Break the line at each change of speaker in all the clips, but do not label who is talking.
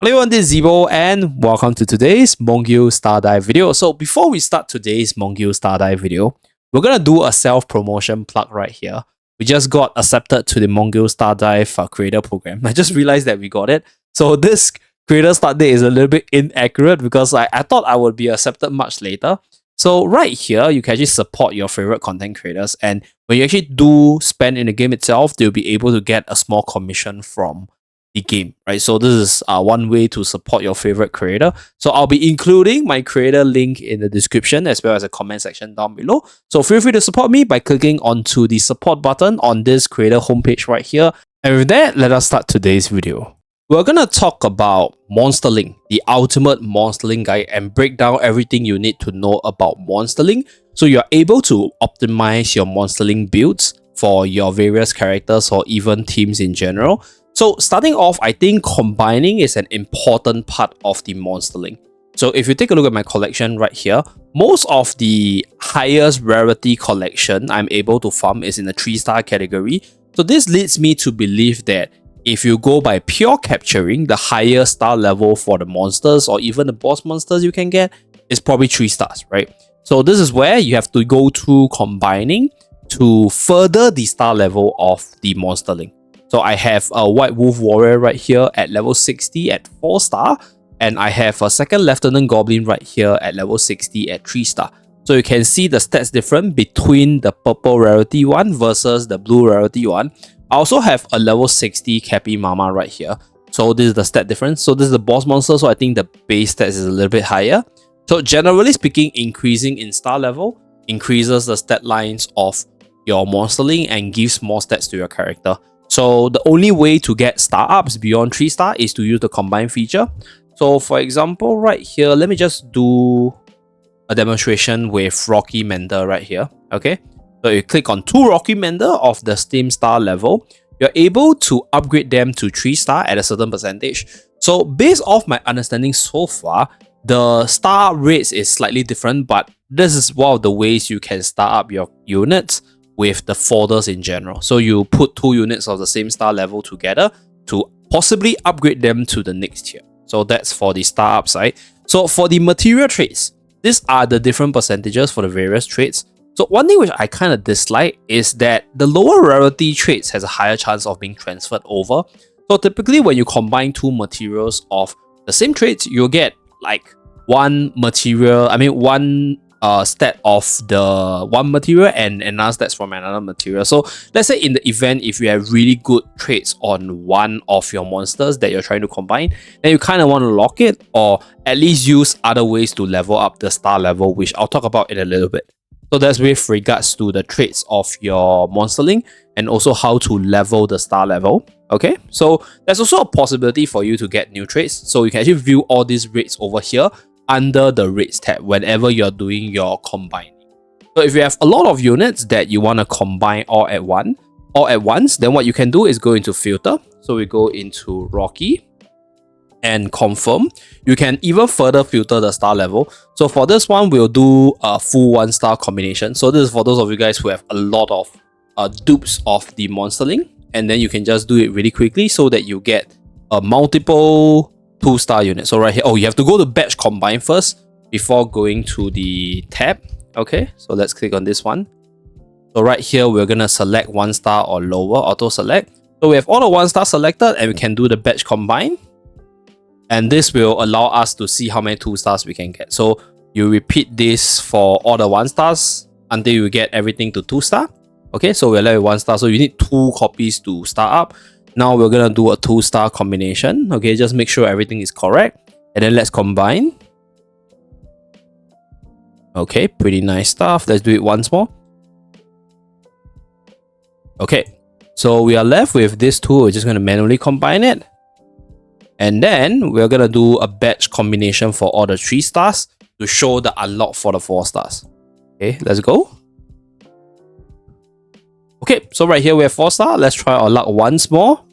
Hello everyone, this is Zeeebo and welcome to today's Mongil Star Dive video. So before we start today's Mongil Star Dive video, we're going to do a self-promotion plug right here. We just got accepted to the Mongil Star Dive creator program. I just realized that we got it. So this creator start date is a little bit inaccurate because I thought I would be accepted much later. So right here, you can actually support your favorite content creators, and when you actually do spend in the game itself, they'll be able to get a small commission from the game, right? So this is one way to support your favorite creator. So I'll be including my creator link in the description as well as a comment section down below. So feel free to support me by clicking onto the support button on this creator homepage right here. And with that, let us start today's video. We're gonna talk about Monsterling, the ultimate Monsterling guide, and break down everything you need to know about Monsterling so you're able to optimize your Monsterling builds for your various characters or even teams in general. So starting off, I think combining is an important part of the Monsterling. So if you take a look at my collection right here, most of the highest rarity collection I'm able to farm is in the 3-star category. So this leads me to believe that if you go by pure capturing, the higher star level for the monsters or even the boss monsters you can get is probably 3 stars, right? So this is where you have to go through combining to further the star level of the Monsterling. So I have a White Wolf Warrior right here at level 60 at 4 star, and I have a second Lieutenant Goblin right here at level 60 at 3 star. So you can see the stats different between the purple rarity one versus the blue rarity one. I also have a level 60 Cappy Mama right here. So this is the stat difference. So this is the boss monster, so I think the base stats is a little bit higher. So generally speaking, increasing in star level increases the stat lines of your Monsterling and gives more stats to your character. So the only way to get star ups beyond 3 star is to use the combine feature. So for example, right here, let me just do a demonstration with Rocky Mender right here. Okay. So you click on 2 Rocky Mender of the Steam star level, you're able to upgrade them to 3 star at a certain percentage. So based off my understanding so far, the star rates is slightly different, but this is one of the ways you can star up your units with the folders in general. So you put 2 units of the same star level together to possibly upgrade them to the next tier. So that's for the star upside. So for the material traits, these are the different percentages for the various traits. So one thing which I kind of dislike is that the lower rarity traits has a higher chance of being transferred over. So typically when you combine 2 materials of the same traits, you'll get like one stat of the one material and another stats from another material. So let's say in the event, if you have really good traits on one of your monsters that you're trying to combine, then you kind of want to lock it or at least use other ways to level up the star level, which I'll talk about in a little bit. So that's with regards to the traits of your Monsterling and also how to level the star level. Okay, so there's also a possibility for you to get new traits. So you can actually view all these rates over here under the rates tab whenever you're doing your combining. So if you have a lot of units that you want to combine all at once, then what you can do is go into filter. So we go into Rocky and confirm. You can even further filter the star level. So for this one, we'll do a full 1-star combination. So this is for those of you guys who have a lot of dupes of the Monsterling, and then you can just do it really quickly so that you get a multiple 2-star unit. So right here, you have to go to batch combine first before going to the tab. Okay, so let's click on this one. So right here, we're gonna select 1-star or lower, auto select. So we have all the 1-star selected and we can do the batch combine. And this will allow us to see how many 2 stars we can get. So you repeat this for all the 1 stars until you get everything to 2 star. Okay, so we're left with 1 star. So you need 2 copies to start up. Now we're gonna do a 2-star combination. Okay, just make sure everything is correct. And then let's combine. Okay, pretty nice stuff. Let's do it once more. Okay, so we are left with this 2. We're just gonna manually combine it. And then we're going to do a batch combination for all the 3 stars to show the unlock for the 4 stars. Okay, let's go. Okay, so right here we have 4 star. Let's try our luck once more.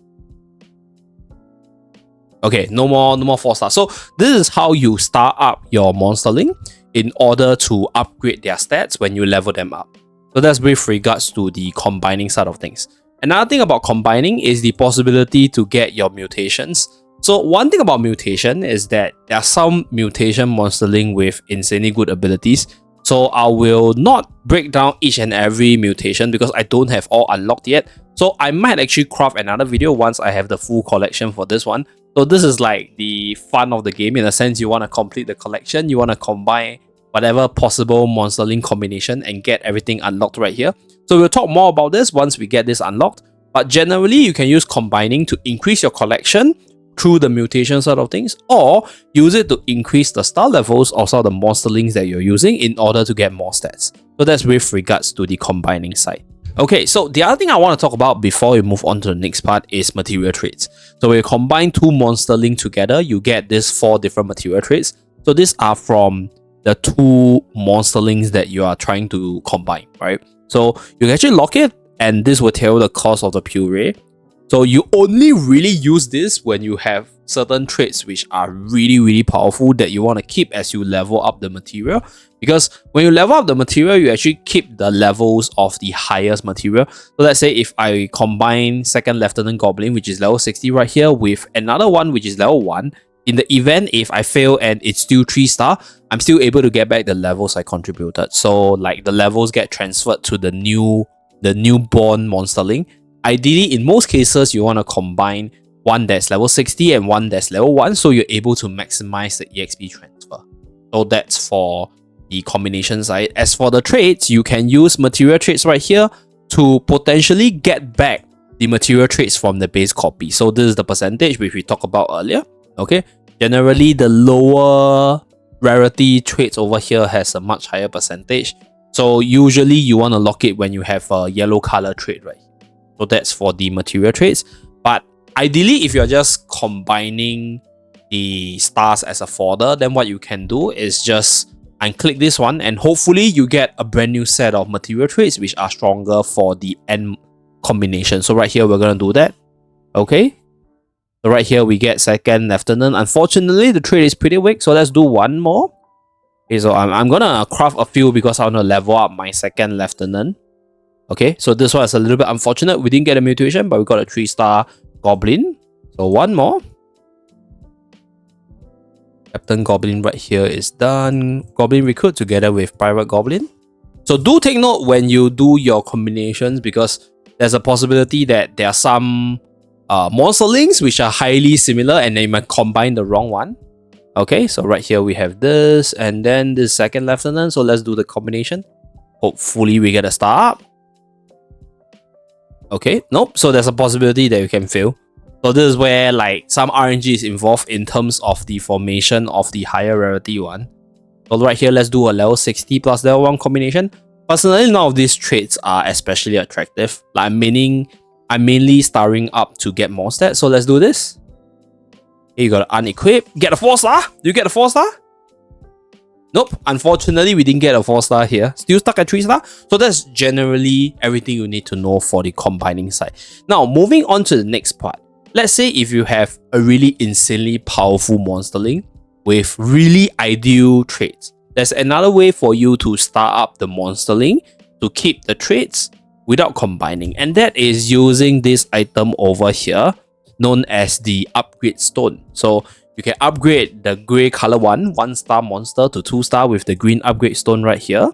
Okay, no more 4 stars. So this is how you start up your Monsterling in order to upgrade their stats when you level them up. So that's with regards to the combining side of things. Another thing about combining is the possibility to get your mutations. So one thing about Mutation is that there are some Mutation Monsterling with insanely good abilities. So I will not break down each and every mutation because I don't have all unlocked yet. So I might actually craft another video once I have the full collection for this one. So this is like the fun of the game, in a sense. You want to complete the collection, you want to combine whatever possible Monsterling combination and get everything unlocked right here. So we'll talk more about this once we get this unlocked. But generally, you can use combining to increase your collection through the mutation side of things, or use it to increase the star levels of some of the Monsterlings that you're using in order to get more stats. So that's with regards to the combining side. Okay, so the other thing I want to talk about before we move on to the next part is material traits. So when you combine two Monsterling together, you get these 4 different material traits. So these are from the 2 Monsterlings that you are trying to combine, right? So you can actually lock it, and this will tell the cost of the puree. So you only really use this when you have certain traits which are really powerful that you want to keep as you level up the material. Because when you level up the material, you actually keep the levels of the highest material. So let's say if I combine 2nd Lieutenant Goblin, which is level 60 right here, with another one which is level 1, in the event if I fail and it's still 3 star, I'm still able to get back the levels I contributed. So like the levels get transferred to the newborn Monsterling. Ideally, in most cases, you want to combine one that's level 60 and one that's level 1, so you're able to maximize the EXP transfer. So that's for the combination side. As for the traits, you can use material traits right here to potentially get back the material traits from the base copy. So this is the percentage which we talked about earlier. Okay, generally the lower rarity traits over here has a much higher percentage. So usually you want to lock it when you have a yellow color trait right here. So that's for the material traits. But ideally, if you're just combining the stars as a folder, then what you can do is just unclick this one, and hopefully you get a brand new set of material traits which are stronger for the end combination. So right here, we're going to do that. Okay. So right here, we get 2nd Lieutenant. Unfortunately, the trait is pretty weak. So let's do one more. Okay, so I'm going to craft a few because I want to level up my 2nd Lieutenant. Okay, so this one is a little bit unfortunate. We didn't get a mutation, but we got a 3-star Goblin. So one more. Captain Goblin right here is done. Goblin Recruit together with Pirate Goblin. So do take note when you do your combinations, because there's a possibility that there are some Monsterlings which are highly similar and they might combine the wrong one. Okay, so right here we have this and then this 2nd Lieutenant. So let's do the combination. Hopefully we get a star up. Okay, nope. So there's a possibility that you can fail. So this is where like some RNG is involved in terms of the formation of the higher rarity one. So right here, let's do a level 60 plus level 1 combination. Personally, none of these traits are especially attractive. Like I'm mainly starring up to get more stats. So let's do this. Okay, you gotta unequip. Get a 4-star. Do you get a 4-star? Nope, unfortunately, we didn't get a 4-star here. Still stuck at 3-star. So that's generally everything you need to know for the combining side. Now, moving on to the next part. Let's say if you have a really insanely powerful Monsterling with really ideal traits. There's another way for you to star up the Monsterling to keep the traits without combining. And that is using this item over here, known as the Upgrade Stone. So you can upgrade the grey color 1-star monster to 2-star with the green upgrade stone right here.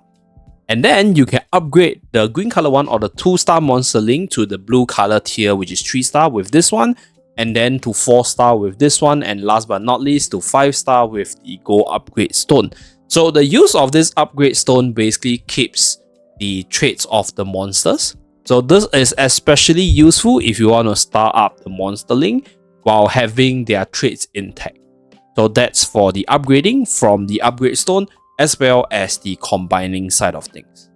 And then you can upgrade the green color 1 or the 2-star Monsterling to the blue color tier, which is 3-star with this one. And then to 4-star with this one. And last but not least, to 5-star with the gold upgrade stone. So the use of this upgrade stone basically keeps the traits of the monsters. So this is especially useful if you want to star up the Monsterling while having their traits intact. So that's for the upgrading from the upgrade stone as well as the combining side of things.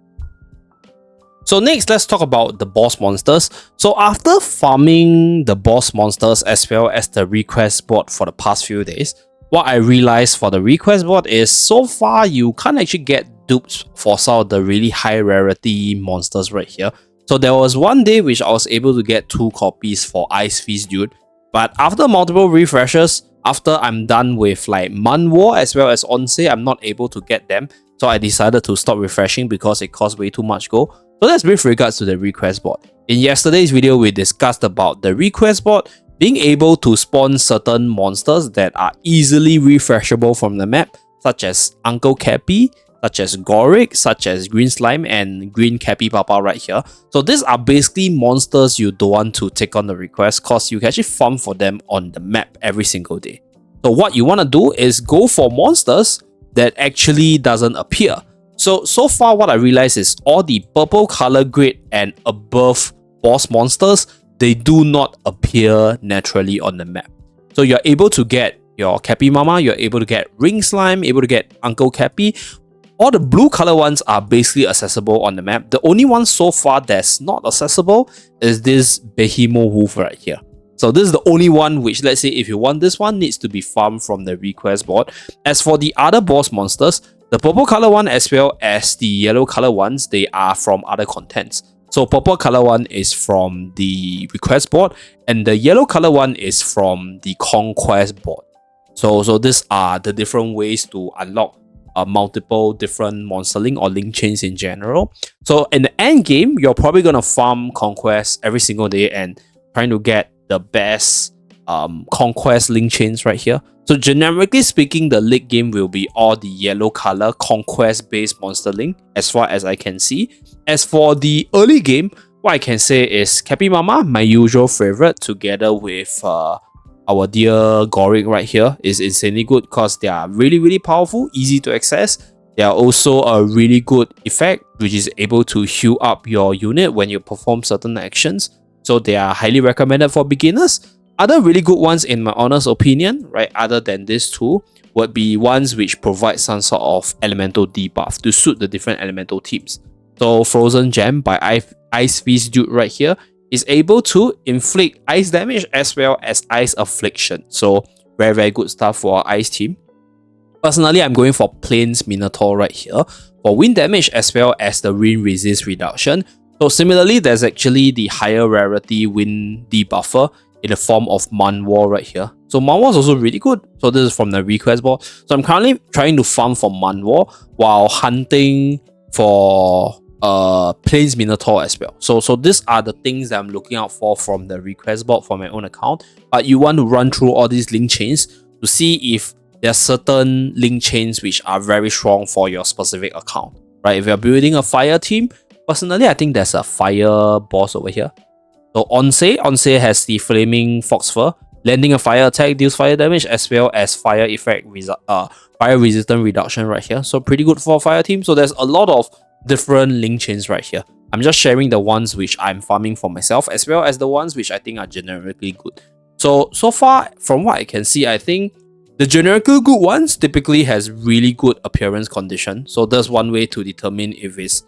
So next, let's talk about the boss monsters. So after farming the boss monsters as well as the request board for the past few days, what I realized for the request board is so far you can't actually get dupes for some of the really high rarity monsters right here. So there was one day which I was able to get 2 copies for Ice Feast Dude. But after multiple refreshes, after I'm done with like Man War as well as Onse, I'm not able to get them. So I decided to stop refreshing because it costs way too much gold. So that's with regards to the request board. In yesterday's video, we discussed about the request board, being able to spawn certain monsters that are easily refreshable from the map, such as Uncle Cappy, such as Goric, such as Green Slime, and Green Cappy Papa right here. So these are basically monsters you don't want to take on the request because you can actually farm for them on the map every single day. So what you want to do is go for monsters that actually doesn't appear. So far what I realized is all the purple color grade and above boss monsters, they do not appear naturally on the map. So you're able to get your Cappy Mama, you're able to get Ring Slime, able to get Uncle Cappy. All the blue color ones are basically accessible on the map. The only one so far that's not accessible is this Behemoth Wolf right here. So this is the only one which, let's say if you want this one, needs to be farmed from the request board. As for the other boss monsters, the purple color one as well as the yellow color ones, they are from other contents. So purple color one is from the request board and the yellow color one is from the conquest board. So these are the different ways to unlock multiple different Monsterling or link chains in general. So in the end game, you're probably going to farm conquest every single day and trying to get the best conquest link chains right here. So generically speaking, the late game will be all the yellow color conquest based Monsterling as far as I can see. As for the early game, what I can say is Cappy Mama, my usual favorite, together with our dear Goric right here, is insanely good because they are really powerful, easy to access. They are also a really good effect which is able to heal up your unit when you perform certain actions. So they are highly recommended for beginners. Other really good ones in my honest opinion, right, other than these two, would be ones which provide some sort of elemental debuff to suit the different elemental teams. So Frozen Gem by Ice Fist Dude right here is able to inflict ice damage as well as ice affliction. So very good stuff for our ice team. Personally, I'm going for Plains Minotaur right here for wind damage as well as the wind resist reduction. So similarly, there's actually the higher rarity wind debuffer in the form of Manwar right here. So Manwar is also really good. So this is from the request board. So I'm currently trying to farm for Manwar while hunting for Plains Minotaur as well. So these are the things that I'm looking out for from the request board for my own account. But you want to run through all these link chains to see if there are certain link chains which are very strong for your specific account. Right? If you're building a fire team, personally I think there's a fire boss over here. So Onse has the Flaming Fox Fur. Landing a fire attack deals fire damage as well as fire effect fire resistance reduction right here. So pretty good for a fire team. So there's a lot of different link chains right here. I'm just sharing the ones which I'm farming for myself as well as the ones which I think are generically good. So far from what I can see, I think the generically good ones typically has really good appearance condition. So that's one way to determine if it's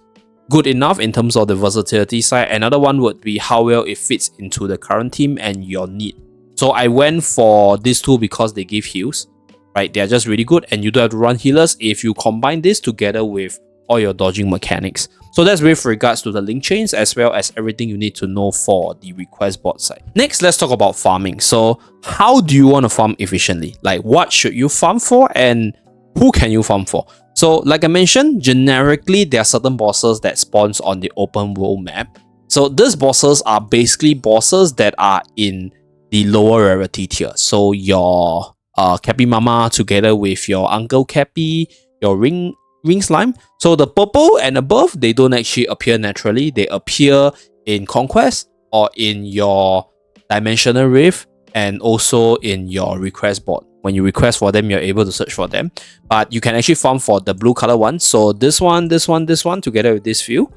good enough in terms of the versatility side. Another one would be how well it fits into the current team and your need. So I went for these two because they give heals, right? They're just really good and you don't have to run healers if you combine this together with all your dodging mechanics. So that's with regards to the link chains as well as everything you need to know for the request board side. Next, let's talk about farming. So how do you want to farm efficiently? Like what should you farm for and who can you farm for? So like I mentioned, generically there are certain bosses that spawns on the open world map. So these bosses are basically bosses that are in the lower rarity tier. So your Cappy Mama together with your Uncle Cappy, your Ring Slime. So the purple and above, they don't actually appear naturally. They appear in Conquest or in your Dimensional Rift and also in your request board. When you request for them, you're able to search for them. But you can actually farm for the blue color one. So this one together with this few.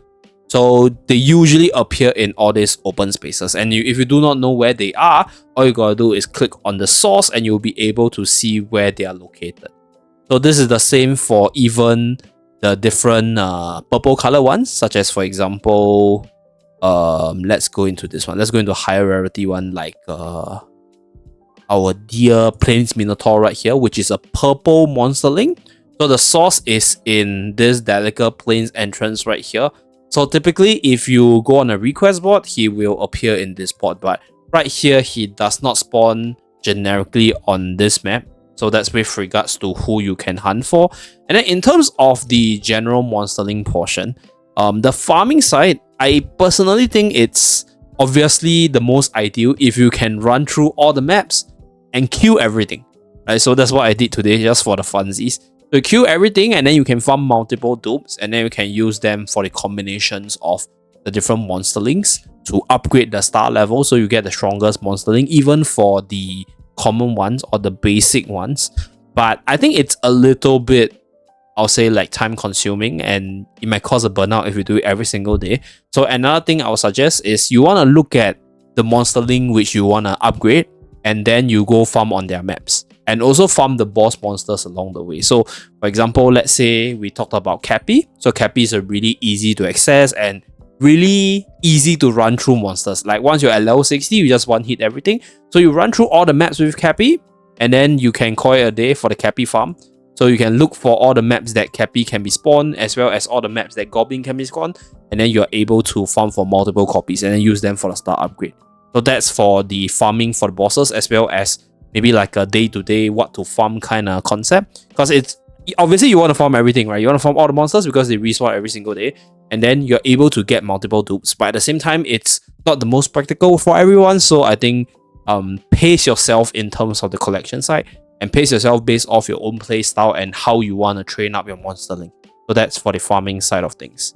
So they usually appear in all these open spaces. And if you do not know where they are, all you gotta do is click on the source and you'll be able to see where they are located. So this is the same for even the different purple color ones, such as for example, let's go into this one. Let's go into a higher rarity one like our dear Plains Minotaur right here, which is a purple Monsterling. So the source is in this delicate Plains entrance right here. So typically, if you go on a request board, he will appear in this spot. But right here, he does not spawn generically on this map. So that's with regards to who you can hunt for. And then in terms of the general Monsterling portion, the farming side, I personally think it's obviously the most ideal if you can run through all the maps and queue everything. Right, so that's what I did today just for the funsies. So you queue everything and then you can farm multiple dupes and then you can use them for the combinations of the different monsterlings to upgrade the star level so you get the strongest monsterling even for the common ones or the basic ones. But I think it's a little bit, I'll say, like time consuming and it might cause a burnout if you do it every single day. So another thing I would suggest is you want to look at the monsterling which you want to upgrade and then you go farm on their maps. And also farm the boss monsters along the way. So for example, let's say we talked about Cappy. So Cappy is a really easy to access and really easy to run through monsters. Like once you're at level 60, you just one hit everything. So you run through all the maps with Cappy and then you can call it a day for the Cappy farm. So you can look for all the maps that Cappy can be spawned as well as all the maps that Goblin can be spawned. And then you're able to farm for multiple copies and then use them for the star upgrade. So that's for the farming for the bosses as well as maybe like a day-to-day what to farm kind of concept. Because it's obviously you want to farm everything, right? You want to farm all the monsters because they respawn every single day. And then you're able to get multiple dupes. But at the same time, it's not the most practical for everyone. So I think pace yourself in terms of the collection side. And pace yourself based off your own play style and how you want to train up your monsterling. So that's for the farming side of things.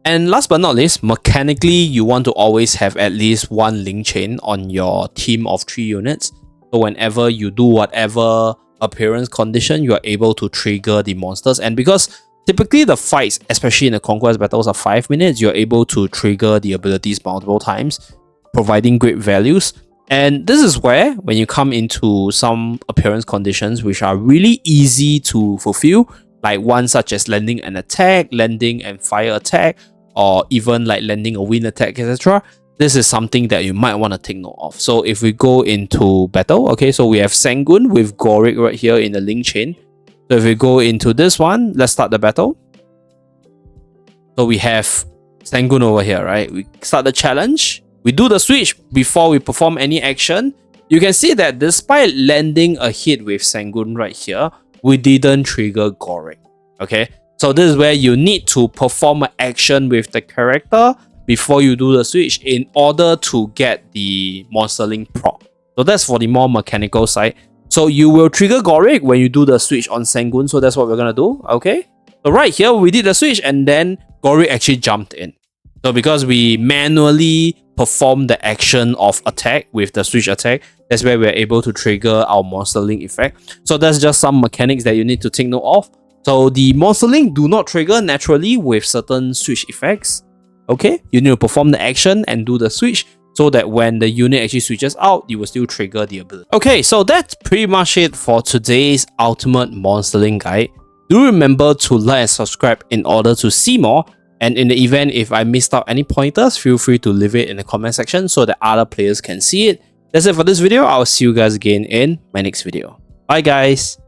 And last but not least, mechanically, you want to always have at least one link chain on your team of 3 units. So whenever you do whatever appearance condition, you are able to trigger the monsters. And because typically the fights, especially in the conquest battles, are 5 minutes, you're able to trigger the abilities multiple times, providing great values. And this is where, when you come into some appearance conditions which are really easy to fulfill, like one such as landing an attack, landing and fire attack, or even like landing a wind attack, etc. This is something that you might want to take note of. So if we go into battle, okay, so we have Sangun with Goric right here in the link chain. So if we go into this one, let's start the battle. So we have Sangun over here, right? We start the challenge. We do the switch before we perform any action. You can see that despite landing a hit with Sangun right here, we didn't trigger Goric, okay? So this is where you need to perform an action with the character before you do the switch in order to get the Monsterling proc. So that's for the more mechanical side. So you will trigger Goric when you do the switch on Sangun. So that's what we're going to do. Okay. So right here, we did the switch and then Goric actually jumped in. So because we manually perform the action of attack with the switch attack, that's where we're able to trigger our Monsterling effect. So that's just some mechanics that you need to take note of. So the Monsterling do not trigger naturally with certain switch effects. Okay, you need to perform the action and do the switch so that when the unit actually switches out, you will still trigger the ability. Okay, so that's pretty much it for today's Ultimate Monsterling Guide. Do remember to like and subscribe in order to see more. And in the event if I missed out any pointers, feel free to leave it in the comment section so that other players can see it. That's it for this video. I'll see you guys again in my next video. Bye guys!